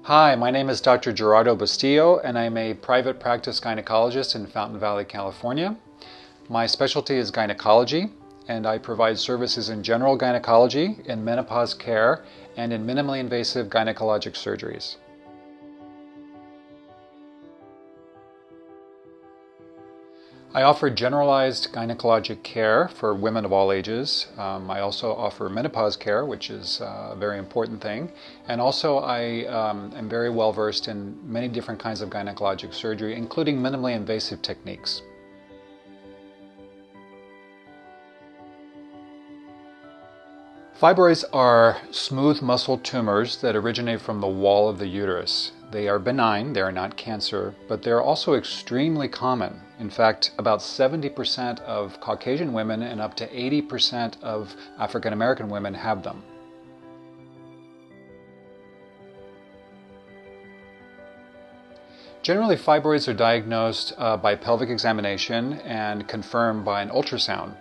Hi, my name is Dr. Gerry Bustillo, and I'm a private practice gynecologist in Fountain Valley, California. My specialty is gynecology, and I provide services in general gynecology, in menopause care, and in minimally invasive gynecologic surgeries. I offer generalized gynecologic care for women of all ages. I also offer menopause care, which is a very important thing. And also I am very well versed in many different kinds of gynecologic surgery, including minimally invasive techniques. Fibroids are smooth muscle tumors that originate from the wall of the uterus. They are benign, they are not cancer, but they're also extremely common. In fact, about 70% of Caucasian women and up to 80% of African American women have them. Generally, fibroids are diagnosed by pelvic examination and confirmed by an ultrasound.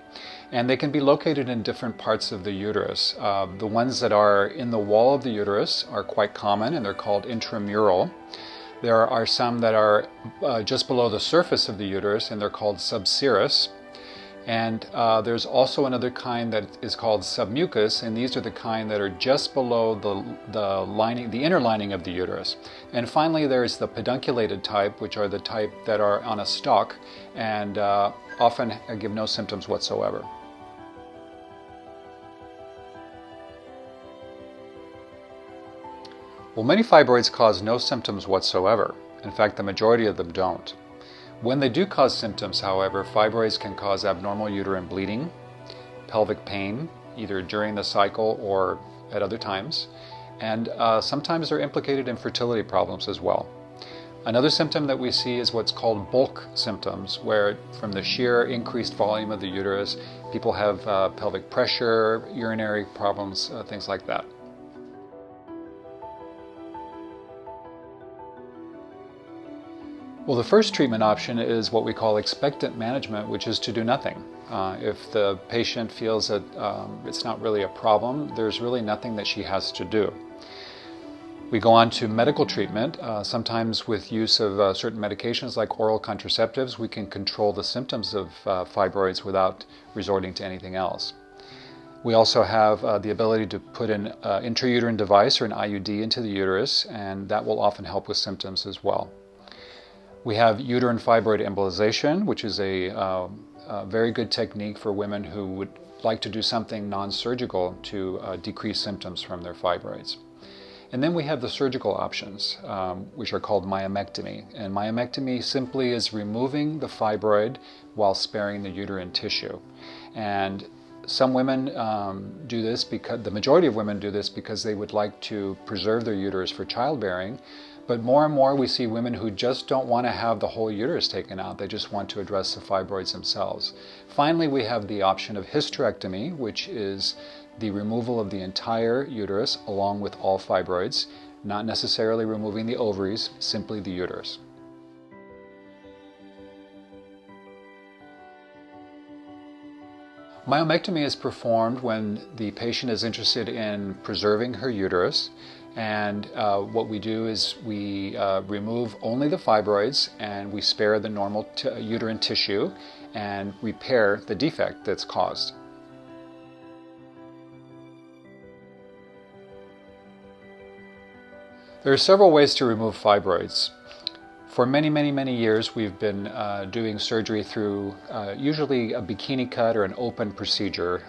And they can be located in different parts of the uterus. The ones that are in the wall of the uterus are quite common, and they're called intramural. There are some that are just below the surface of the uterus, and they're called subserous. And there's also another kind that is called submucous, and these are the kind that are just below the inner lining of the uterus. And finally, there's the pedunculated type, which are the type that are on a stalk and often give no symptoms whatsoever. Well, many fibroids cause no symptoms whatsoever. In fact, the majority of them don't. When they do cause symptoms, however, fibroids can cause abnormal uterine bleeding, pelvic pain, either during the cycle or at other times, and sometimes they're implicated in fertility problems as well. Another symptom that we see is what's called bulk symptoms, where from the sheer increased volume of the uterus, people have pelvic pressure, urinary problems, things like that. Well, the first treatment option is what we call expectant management, which is to do nothing. If the patient feels that it's not really a problem, there's really nothing that she has to do. We go on to medical treatment. Sometimes with use of certain medications like oral contraceptives, we can control the symptoms of fibroids without resorting to anything else. We also have the ability to put an intrauterine device or an IUD into the uterus, and that will often help with symptoms as well. We have uterine fibroid embolization, which is a very good technique for women who would like to do something non-surgical to decrease symptoms from their fibroids. And then we have the surgical options, which are called myomectomy. And myomectomy simply is removing the fibroid while sparing the uterine tissue. And some women do this because, the majority of women do this because they would like to preserve their uterus for childbearing. But more and more we see women who just don't want to have the whole uterus taken out. They just want to address the fibroids themselves. Finally, we have the option of hysterectomy, which is the removal of the entire uterus along with all fibroids, not necessarily removing the ovaries, simply the uterus. Myomectomy is performed when the patient is interested in preserving her uterus, and what we do is we remove only the fibroids and we spare the normal uterine tissue and repair the defect that's caused. There are several ways to remove fibroids. For many years, we've been doing surgery through usually a bikini cut or an open procedure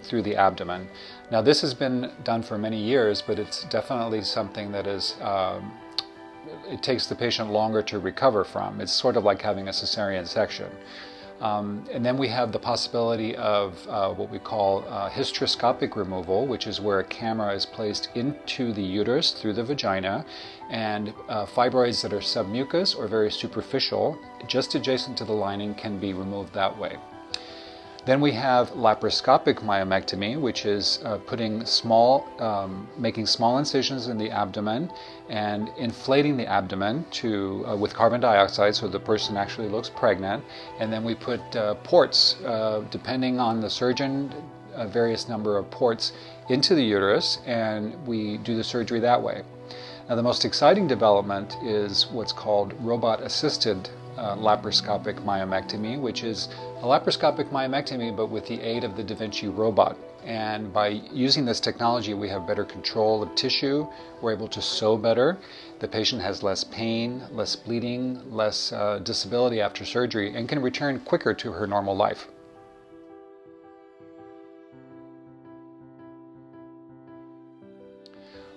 through the abdomen. Now, this has been done for many years, but it's definitely something that is, it takes the patient longer to recover from. It's sort of like having a cesarean section. And then we have the possibility of what we call hysteroscopic removal, which is where a camera is placed into the uterus through the vagina, and fibroids that are submucous or very superficial, just adjacent to the lining, can be removed that way. Then we have laparoscopic myomectomy, which is making small incisions in the abdomen and inflating the abdomen with carbon dioxide so the person actually looks pregnant. And then we put ports, depending on the surgeon, a various number of ports into the uterus, and we do the surgery that way. Now, the most exciting development is what's called robot-assisted laparoscopic myomectomy, which is a laparoscopic myomectomy but with the aid of the Da Vinci robot. And by using this technology, we have better control of tissue, we're able to sew better, the patient has less pain, less bleeding, less disability after surgery, and can return quicker to her normal life.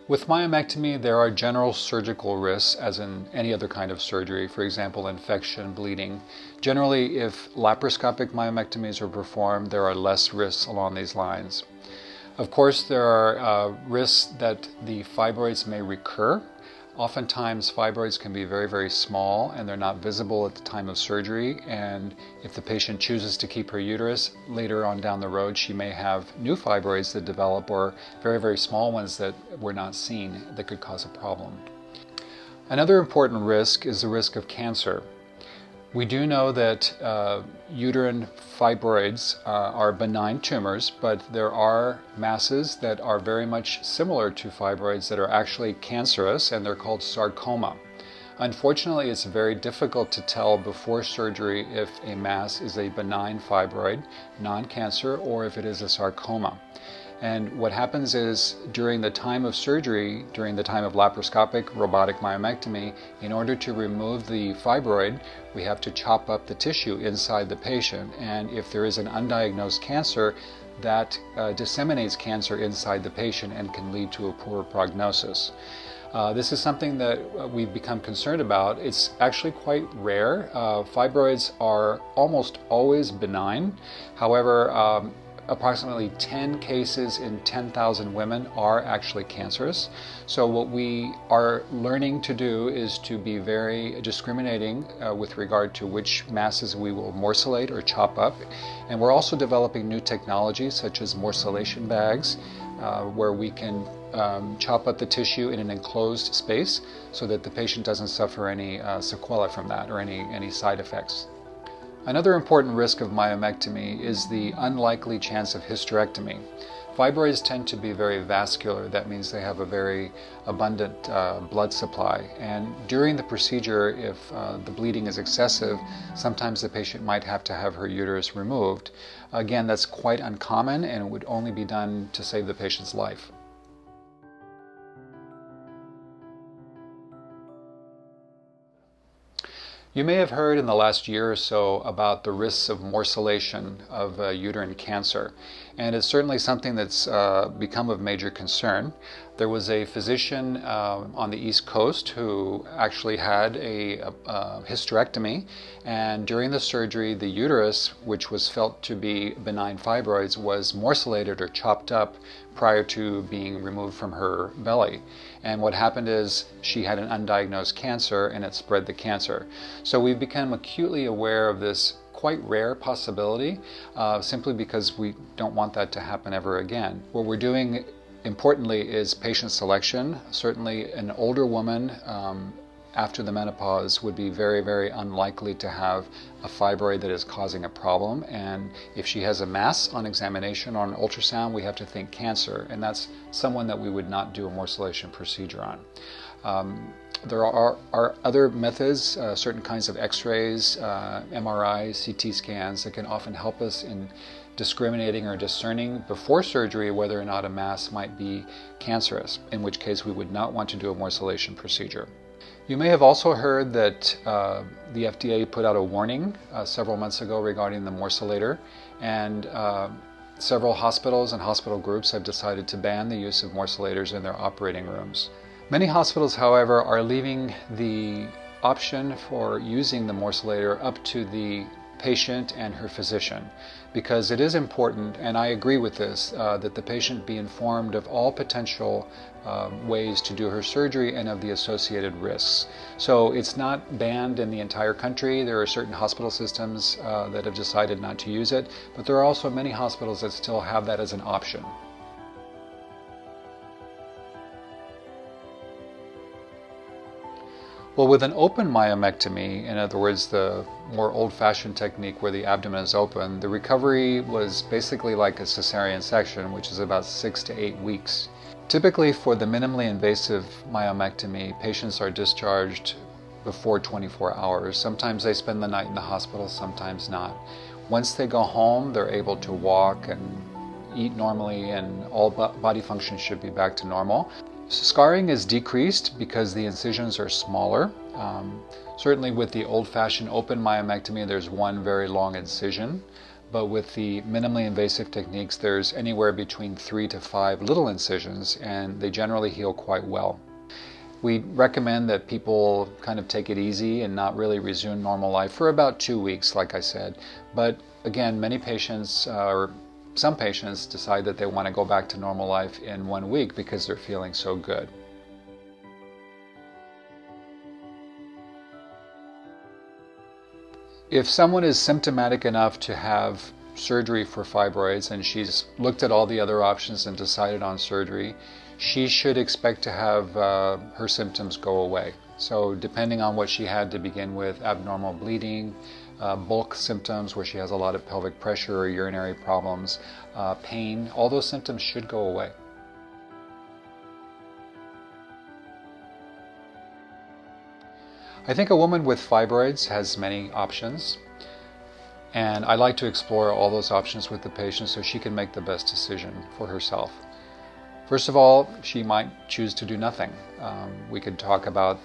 With myomectomy, there are general surgical risks, as in any other kind of surgery, for example, infection, bleeding. Generally, if laparoscopic myomectomies are performed, there are less risks along these lines. Of course, there are risks that the fibroids may recur. Oftentimes, fibroids can be very, very small and they're not visible at the time of surgery. And if the patient chooses to keep her uterus, later on down the road, she may have new fibroids that develop, or very, very small ones that were not seen that could cause a problem. Another important risk is the risk of cancer. We do know that uterine fibroids are benign tumors, but there are masses that are very much similar to fibroids that are actually cancerous, and they're called sarcoma. Unfortunately, it's very difficult to tell before surgery if a mass is a benign fibroid, non-cancer, or if it is a sarcoma. And what happens is, during the time of surgery, during the time of laparoscopic robotic myomectomy, in order to remove the fibroid, we have to chop up the tissue inside the patient. And if there is an undiagnosed cancer, that disseminates cancer inside the patient and can lead to a poor prognosis. This is something that we've become concerned about. It's actually quite rare. Fibroids are almost always benign. However, approximately 10 cases in 10,000 women are actually cancerous. So what we are learning to do is to be very discriminating with regard to which masses we will morcellate or chop up. And we're also developing new technologies such as morcellation bags, where we can chop up the tissue in an enclosed space so that the patient doesn't suffer any sequelae from that or any side effects. Another important risk of myomectomy is the unlikely chance of hysterectomy. Fibroids tend to be very vascular. That means they have a very abundant blood supply. And during the procedure, if the bleeding is excessive, sometimes the patient might have to have her uterus removed. Again, that's quite uncommon, and it would only be done to save the patient's life. You may have heard in the last year or so about the risks of morcellation of uterine cancer, and it's certainly something that's become of major concern. There was a physician on the East Coast who actually had a hysterectomy, and during the surgery, the uterus, which was felt to be benign fibroids, was morcellated or chopped up prior to being removed from her belly. And what happened is she had an undiagnosed cancer, and it spread the cancer. So we've become acutely aware of this quite rare possibility, simply because we don't want that to happen ever again. What we're doing importantly is patient selection. Certainly an older woman after the menopause would be very, very unlikely to have a fibroid that is causing a problem. And if she has a mass on examination or an ultrasound, we have to think cancer. And that's someone that we would not do a morcellation procedure on. There are other methods, certain kinds of x-rays, MRIs, CT scans that can often help us in discriminating or discerning before surgery whether or not a mass might be cancerous, in which case we would not want to do a morcellation procedure. You may have also heard that the FDA put out a warning several months ago regarding the morcellator, and several hospitals and hospital groups have decided to ban the use of morcellators in their operating rooms. Many hospitals, however, are leaving the option for using the morcellator up to the patient and her physician, because it is important, and I agree with this, that the patient be informed of all potential ways to do her surgery and of the associated risks. So it's not banned in the entire country. There are certain hospital systems that have decided not to use it, but there are also many hospitals that still have that as an option. Well, with an open myomectomy, in other words, the more old-fashioned technique where the abdomen is open, the recovery was basically like a cesarean section, which is about 6 to 8 weeks. Typically, for the minimally invasive myomectomy, patients are discharged before 24 hours. Sometimes they spend the night in the hospital, sometimes not. Once they go home, they're able to walk and eat normally, and all body functions should be back to normal. Scarring is decreased because the incisions are smaller. Certainly with the old-fashioned open myomectomy, there's one very long incision, but with the minimally invasive techniques, there's anywhere between 3 to 5 little incisions, and they generally heal quite well. We recommend that people kind of take it easy and not really resume normal life for about 2 weeks, like I said. But again, many patients, or some patients, decide that they want to go back to normal life in 1 week because they're feeling so good. If someone is symptomatic enough to have surgery for fibroids and she's looked at all the other options and decided on surgery, she should expect to have her symptoms go away. So depending on what she had to begin with, abnormal bleeding, bulk symptoms where she has a lot of pelvic pressure or urinary problems, pain, all those symptoms should go away. I think a woman with fibroids has many options, and I like to explore all those options with the patient so she can make the best decision for herself. First of all, she might choose to do nothing. We could talk about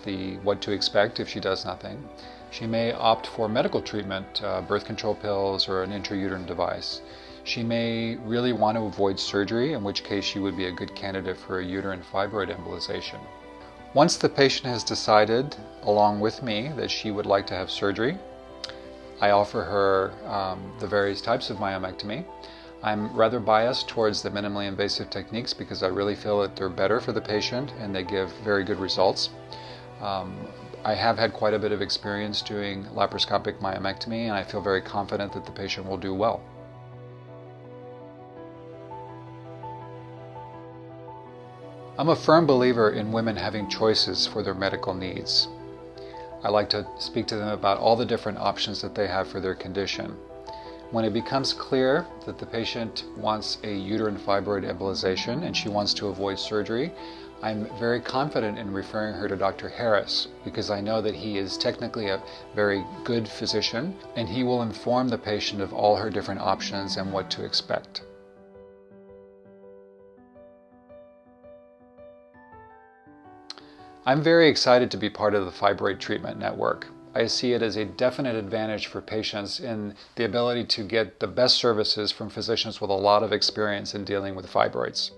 what to expect if she does nothing. She may opt for medical treatment, birth control pills or an intrauterine device. She may really want to avoid surgery, in which case she would be a good candidate for a uterine fibroid embolization. Once the patient has decided, along with me, that she would like to have surgery, I offer her the various types of myomectomy. I'm rather biased towards the minimally invasive techniques because I really feel that they're better for the patient and they give very good results. I have had quite a bit of experience doing laparoscopic myomectomy, and I feel very confident that the patient will do well. I'm a firm believer in women having choices for their medical needs. I like to speak to them about all the different options that they have for their condition. When it becomes clear that the patient wants a uterine fibroid embolization and she wants to avoid surgery, I'm very confident in referring her to Dr. Harris because I know that he is technically a very good physician and he will inform the patient of all her different options and what to expect. I'm very excited to be part of the Fibroid Treatment Network. I see it as a definite advantage for patients in the ability to get the best services from physicians with a lot of experience in dealing with fibroids.